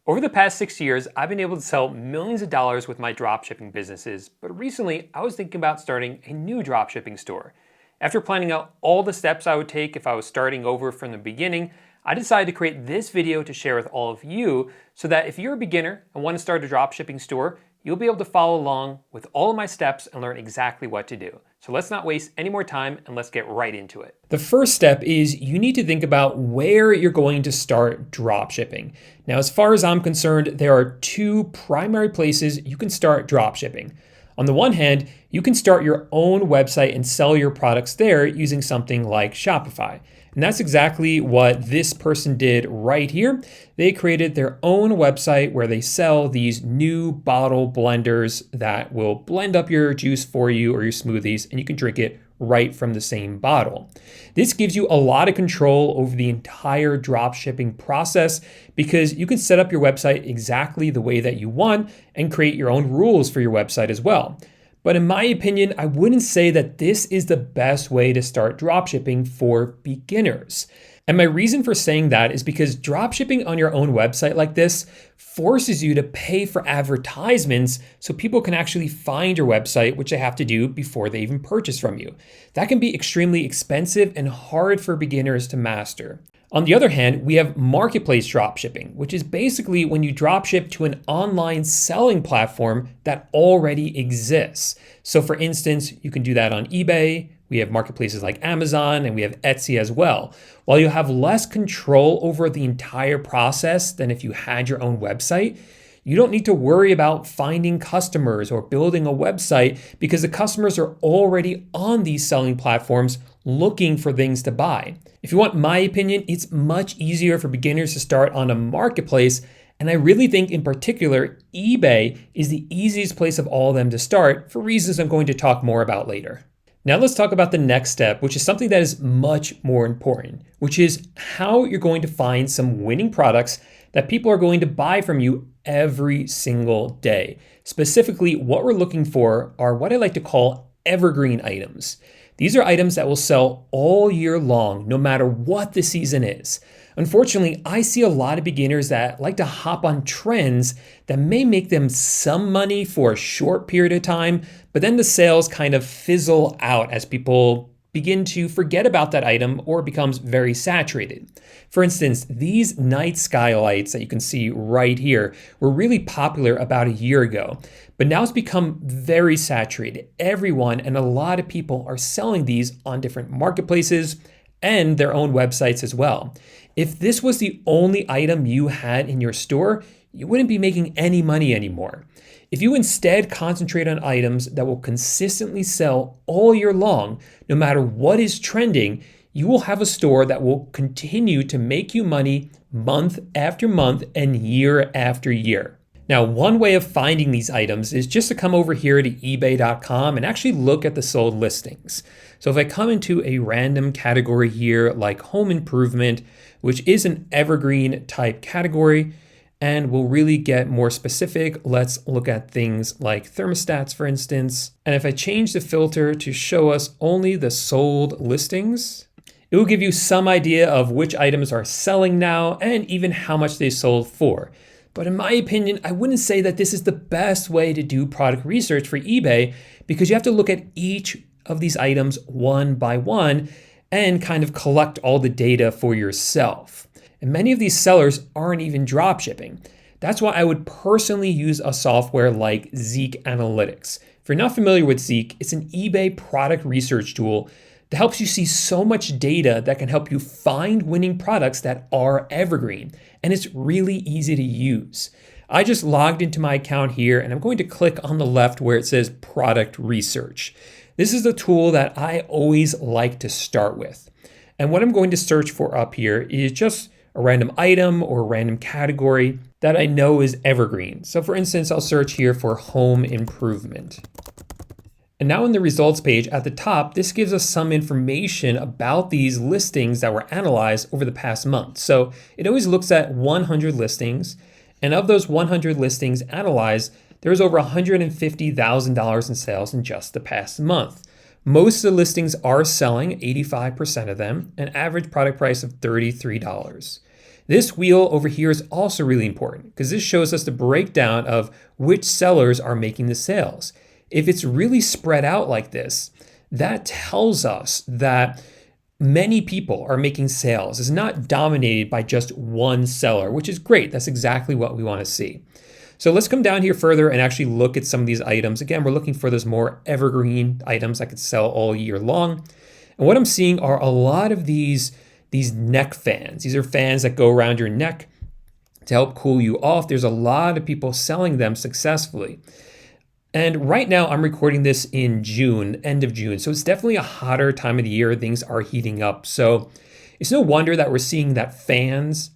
Over the past 6 years, I've been able to sell millions of dollars with my dropshipping businesses, but recently I was thinking about starting a new dropshipping store. After planning out all the steps I would take if I was starting over from the beginning, I decided to create this video to share with all of you so that if you're a beginner and want to start a dropshipping store, you'll be able to follow along with all of my steps and learn exactly what to do. So let's not waste any more time and let's get right into it. The first step is you need to think about where you're going to start dropshipping. Now, as far as I'm concerned, there are two primary places you can start dropshipping. On the one hand, you can start your own website and sell your products there using something like Shopify. And that's exactly what this person did right here. They created their own website where they sell these new bottle blenders that will blend up your juice for you or your smoothies, and you can drink it right from the same bottle. This gives you a lot of control over the entire drop shipping process because you can set up your website exactly the way that you want and create your own rules for your website as well. But in my opinion, I wouldn't say that this is the best way to start dropshipping for beginners. And my reason for saying that is because dropshipping on your own website like this forces you to pay for advertisements so people can actually find your website, which they have to do before they even purchase from you. That can be extremely expensive and hard for beginners to master. On the other hand, we have marketplace dropshipping, which is basically when you dropship to an online selling platform that already exists. So for instance, you can do that on eBay. We have marketplaces like Amazon and we have Etsy as well. While you have less control over the entire process than if you had your own website, you don't need to worry about finding customers or building a website because the customers are already on these selling platforms looking for things to buy. If you want my opinion, it's much easier for beginners to start on a marketplace, and I really think in particular, eBay is the easiest place of all of them to start for reasons I'm going to talk more about later. Now let's talk about the next step, which is something that is much more important, which is how you're going to find some winning products that people are going to buy from you every single day. Specifically, what we're looking for are what I like to call evergreen items. These are items that will sell all year long, no matter what the season is. Unfortunately, I see a lot of beginners that like to hop on trends that may make them some money for a short period of time, but then the sales kind of fizzle out as people begin to forget about that item or becomes very saturated. For instance, these night skylights that you can see right here were really popular about a year ago, but now it's become very saturated. Everyone and a lot of people are selling these on different marketplaces and their own websites as well. If this was the only item you had in your store, you wouldn't be making any money anymore. If you instead concentrate on items that will consistently sell all year long, no matter what is trending, you will have a store that will continue to make you money month after month and year after year. Now, one way of finding these items is just to come over here to ebay.com and actually look at the sold listings. So if I come into a random category here like home improvement, which is an evergreen type category, and we'll really get more specific, let's look at things like thermostats, for instance. And if I change the filter to show us only the sold listings, it will give you some idea of which items are selling now and even how much they sold for. But in my opinion, I wouldn't say that this is the best way to do product research for eBay because you have to look at each of these items one by one and kind of collect all the data for yourself. And many of these sellers aren't even drop shipping. That's why I would personally use a software like Zeke Analytics. If you're not familiar with Zeke, it's an eBay product research tool that helps you see so much data that can help you find winning products that are evergreen. And it's really easy to use. I just logged into my account here and I'm going to click on the left where it says product research. This is the tool that I always like to start with. And what I'm going to search for up here is just a random item or a random category that I know is evergreen. So for instance, I'll search here for home improvement. And now in the results page at the top, this gives us some information about these listings that were analyzed over the past month. So it always looks at 100 listings. And of those 100 listings analyzed, there's over $150,000 in sales in just the past month. Most of the listings are selling, 85% of them, an average product price of $33. This wheel over here is also really important because this shows us the breakdown of which sellers are making the sales. If it's really spread out like this, that tells us that many people are making sales. It's not dominated by just one seller, which is great. That's exactly what we want to see. So let's come down here further and actually look at some of these items. Again, we're looking for those more evergreen items that could sell all year long. And what I'm seeing are a lot of these neck fans. These are fans that go around your neck to help cool you off. There's a lot of people selling them successfully. And right now I'm recording this in June, end of June. So it's definitely a hotter time of the year. Things are heating up. So it's no wonder that we're seeing that fans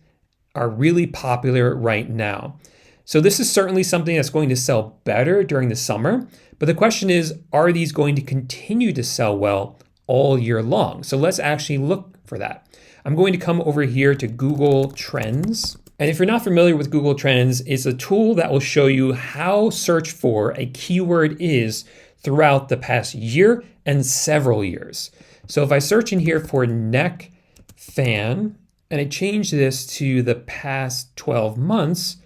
are really popular right now. So this is certainly something that's going to sell better during the summer. But the question is, are these going to continue to sell well all year long? So let's actually look for that. I'm going to come over here to Google Trends. And if you're not familiar with Google Trends, it's a tool that will show you how search for a keyword is throughout the past year and several years. So if I search in here for neck fan, and I change this to the past 12 months,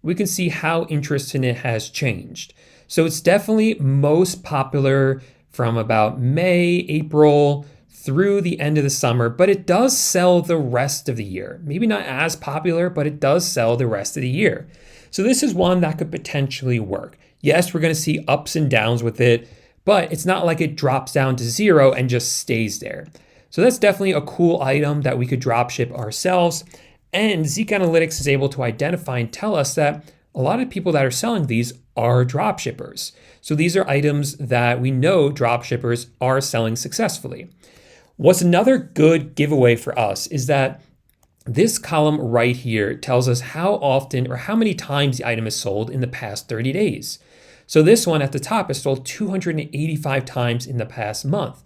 we can see how interest in it has changed. So it's definitely most popular from about May, April, through the end of the summer, but it does sell the rest of the year. Maybe not as popular, but it does sell the rest of the year. So this is one that could potentially work. Yes, we're going to see ups and downs with it, but it's not like it drops down to zero and just stays there. So that's definitely a cool item that we could drop ship ourselves. And Zeke Analytics is able to identify and tell us that a lot of people that are selling these are drop shippers. So these are items that we know drop shippers are selling successfully. What's another good giveaway for us is that this column right here tells us how often or how many times the item is sold in the past 30 days. So this one at the top is sold 285 times in the past month,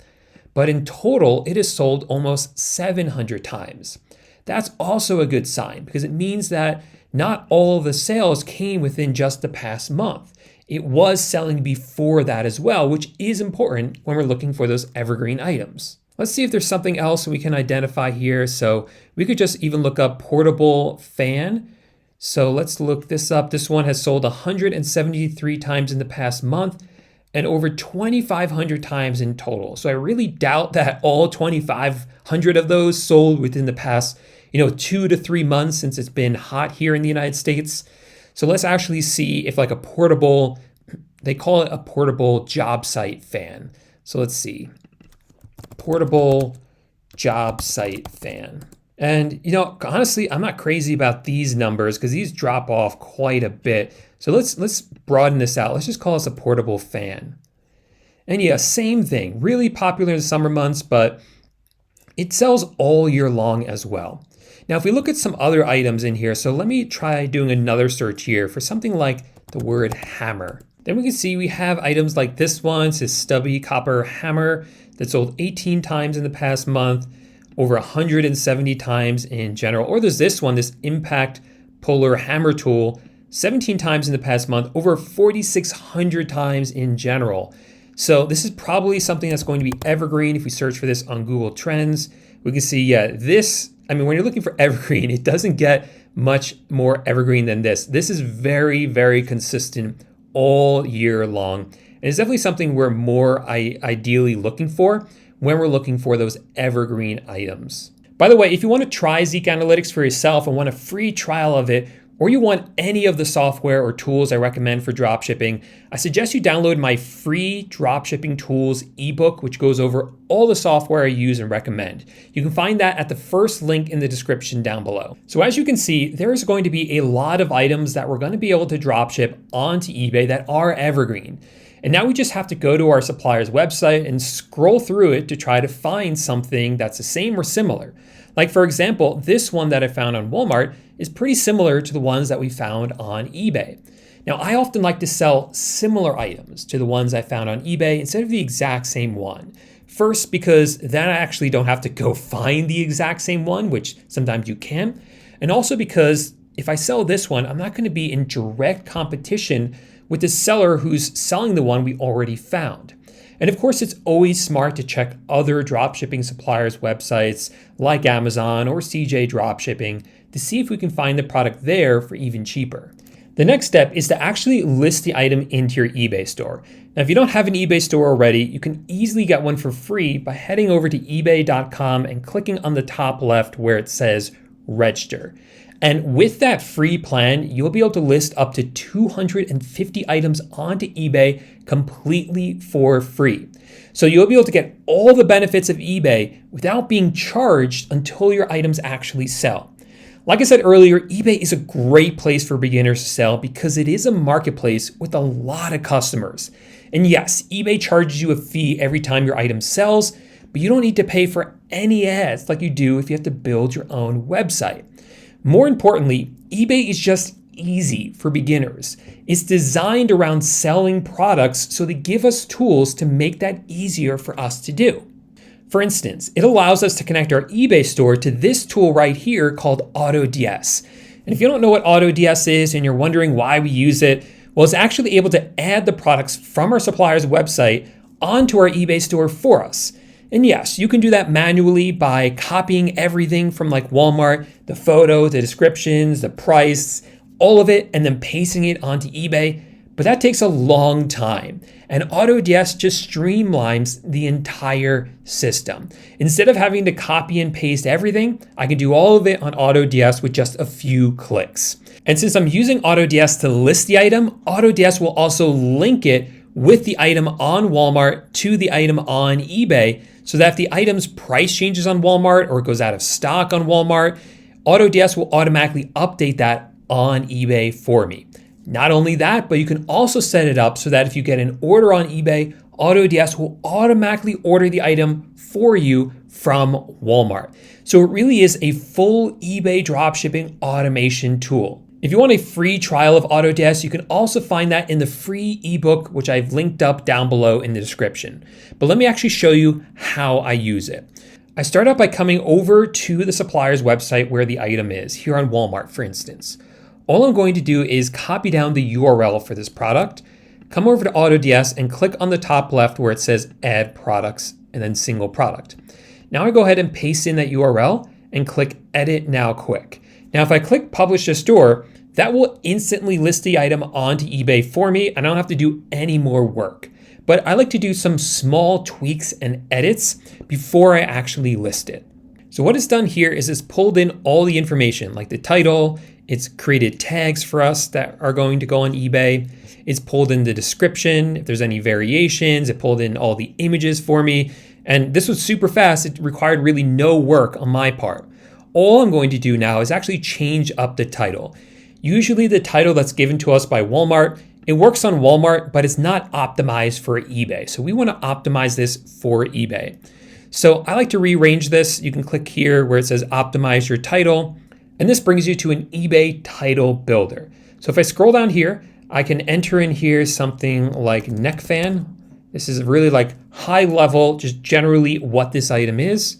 but in total it is sold almost 700 times. That's also a good sign because it means that not all of the sales came within just the past month. It was selling before that as well, which is important when we're looking for those evergreen items. Let's see if there's something else we can identify here. So we could just even look up portable fan. So let's look this up. This one has sold 173 times in the past month and over 2,500 times in total. So I really doubt that all 2,500 of those sold within the past 2 to 3 months since it's been hot here in the United States. So let's actually see if like a portable, they call it a portable job site fan. So let's see. Portable job site fan. And honestly, I'm not crazy about these numbers because these drop off quite a bit. So let's broaden this out. Let's just call this a portable fan. And yeah, same thing, really popular in the summer months, but it sells all year long as well. Now, if we look at some other items in here, so let me try doing another search here for something like the word hammer. Then we can see we have items like this one. It's a stubby copper hammer that sold 18 times in the past month, over 170 times in general. Or there's this one, this impact puller hammer tool, 17 times in the past month, over 4,600 times in general. So this is probably something that's going to be evergreen. If we search for this on Google Trends, we can see, when you're looking for evergreen, it doesn't get much more evergreen than this. This is very, very consistent all year long. And it's definitely something we're more ideally looking for when we're looking for those evergreen items. By the way, if you want to try Zeke Analytics for yourself and want a free trial of it, or you want any of the software or tools I recommend for dropshipping, I suggest you download my free dropshipping tools ebook, which goes over all the software I use and recommend. You can find that at the first link in the description down below. So as you can see, there's going to be a lot of items that we're going to be able to dropship onto eBay that are evergreen. And now we just have to go to our supplier's website and scroll through it to try to find something that's the same or similar. Like for example, this one that I found on Walmart is pretty similar to the ones that we found on eBay. Now, I often like to sell similar items to the ones I found on eBay instead of the exact same one. First, because then I actually don't have to go find the exact same one, which sometimes you can. And also because if I sell this one, I'm not going to be in direct competition with the seller who's selling the one we already found. And of course, it's always smart to check other dropshipping suppliers' websites like Amazon or CJ Dropshipping to see if we can find the product there for even cheaper. The next step is to actually list the item into your eBay store. Now, if you don't have an eBay store already, you can easily get one for free by heading over to ebay.com and clicking on the top left where it says register. And with that free plan, you'll be able to list up to 250 items onto eBay completely for free. So you'll be able to get all the benefits of eBay without being charged until your items actually sell. Like I said earlier, eBay is a great place for beginners to sell because it is a marketplace with a lot of customers. And yes, eBay charges you a fee every time your item sells, but you don't need to pay for any ads like you do if you have to build your own website. More importantly, eBay is just easy for beginners. It's designed around selling products, so they give us tools to make that easier for us to do. For instance, it allows us to connect our eBay store to this tool right here called AutoDS. And if you don't know what AutoDS is and you're wondering why we use it, well, it's actually able to add the products from our supplier's website onto our eBay store for us. And yes, you can do that manually by copying everything from like Walmart, the photo, the descriptions, the price, all of it, and then pasting it onto eBay. But that takes a long time. And AutoDS just streamlines the entire system. Instead of having to copy and paste everything, I can do all of it on AutoDS with just a few clicks. And since I'm using AutoDS to list the item, AutoDS will also link it with the item on Walmart to the item on eBay, so that if the item's price changes on Walmart or it goes out of stock on Walmart, AutoDS will automatically update that on eBay for me. Not only that, but you can also set it up so that if you get an order on eBay, AutoDS will automatically order the item for you from Walmart. So it really is a full eBay dropshipping automation tool. If you want a free trial of AutoDS, you can also find that in the free ebook, which I've linked up down below in the description. But let me actually show you how I use it. I start out by coming over to the supplier's website where the item is, here on Walmart, for instance. All I'm going to do is copy down the URL for this product, come over to AutoDS and click on the top left where it says add products and then single product. Now I go ahead and paste in that URL and click edit now quick. Now, if I click publish to store, that will instantly list the item onto eBay for me, and I don't have to do any more work. But I like to do some small tweaks and edits before I actually list it. So what it's done here is it's pulled in all the information, like the title, it's created tags for us that are going to go on eBay, it's pulled in the description, if there's any variations, it pulled in all the images for me, and this was super fast. It required really no work on my part. All I'm going to do now is actually change up the title. Usually the title that's given to us by Walmart, it works on Walmart, but it's not optimized for eBay. So we want to optimize this for eBay. So I like to rearrange this. You can click here where it says optimize your title, and this brings you to an eBay title builder. So if I scroll down here, I can enter in here something like neck fan. This is really like high level, just generally what this item is.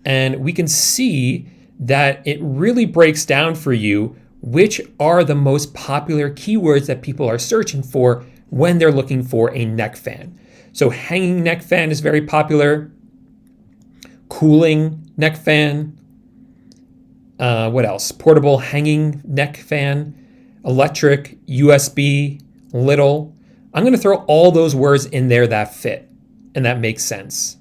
And we can see that it really breaks down for you which are the most popular keywords that people are searching for when they're looking for a neck fan. So hanging neck fan is very popular. Cooling neck fan. What else? Portable hanging neck fan. Electric, USB, little. I'm going to throw all those words in there that fit and that makes sense.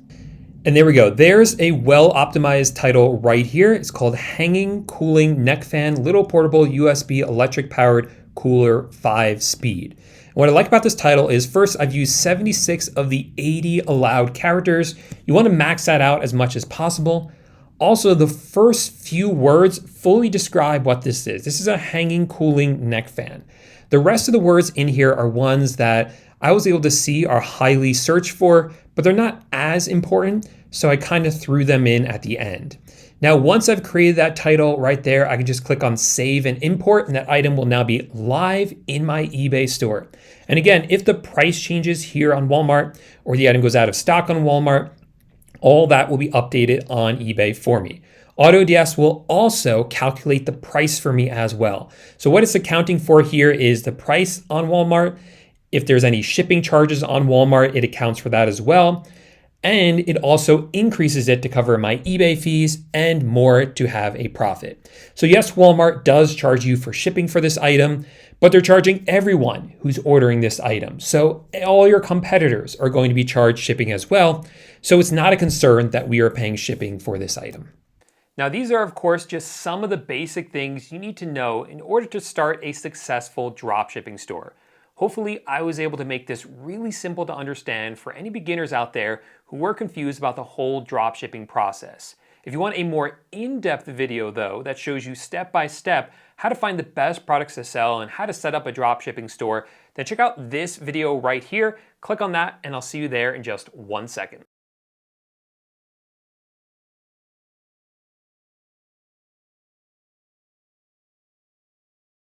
And there we go. There's a well-optimized title right here. It's called Hanging Cooling Neck Fan Little Portable USB Electric Powered Cooler 5 Speed. And what I like about this title is, first, I've used 76 of the 80 allowed characters. You want to max that out as much as possible. Also, the first few words fully describe what this is. This is a hanging cooling neck fan. The rest of the words in here are ones that I was able to see are highly searched for, but they're not as important, so I kind of threw them in at the end. Now, once I've created that title right there, I can just click on save and import, and that item will now be live in my eBay store. And again, if the price changes here on Walmart or the item goes out of stock on Walmart, all that will be updated on eBay for me. AutoDS will also calculate the price for me as well. So what it's accounting for here is the price on Walmart. If there's any shipping charges on Walmart, it accounts for that as well. And it also increases it to cover my eBay fees and more to have a profit. So yes, Walmart does charge you for shipping for this item, but they're charging everyone who's ordering this item. So all your competitors are going to be charged shipping as well. So it's not a concern that we are paying shipping for this item. Now, these are, of course, just some of the basic things you need to know in order to start a successful dropshipping store. Hopefully, I was able to make this really simple to understand for any beginners out there who were confused about the whole dropshipping process. If you want a more in-depth video, though, that shows you step by step how to find the best products to sell and how to set up a dropshipping store, then check out this video right here. Click on that, and I'll see you there in just 1 second.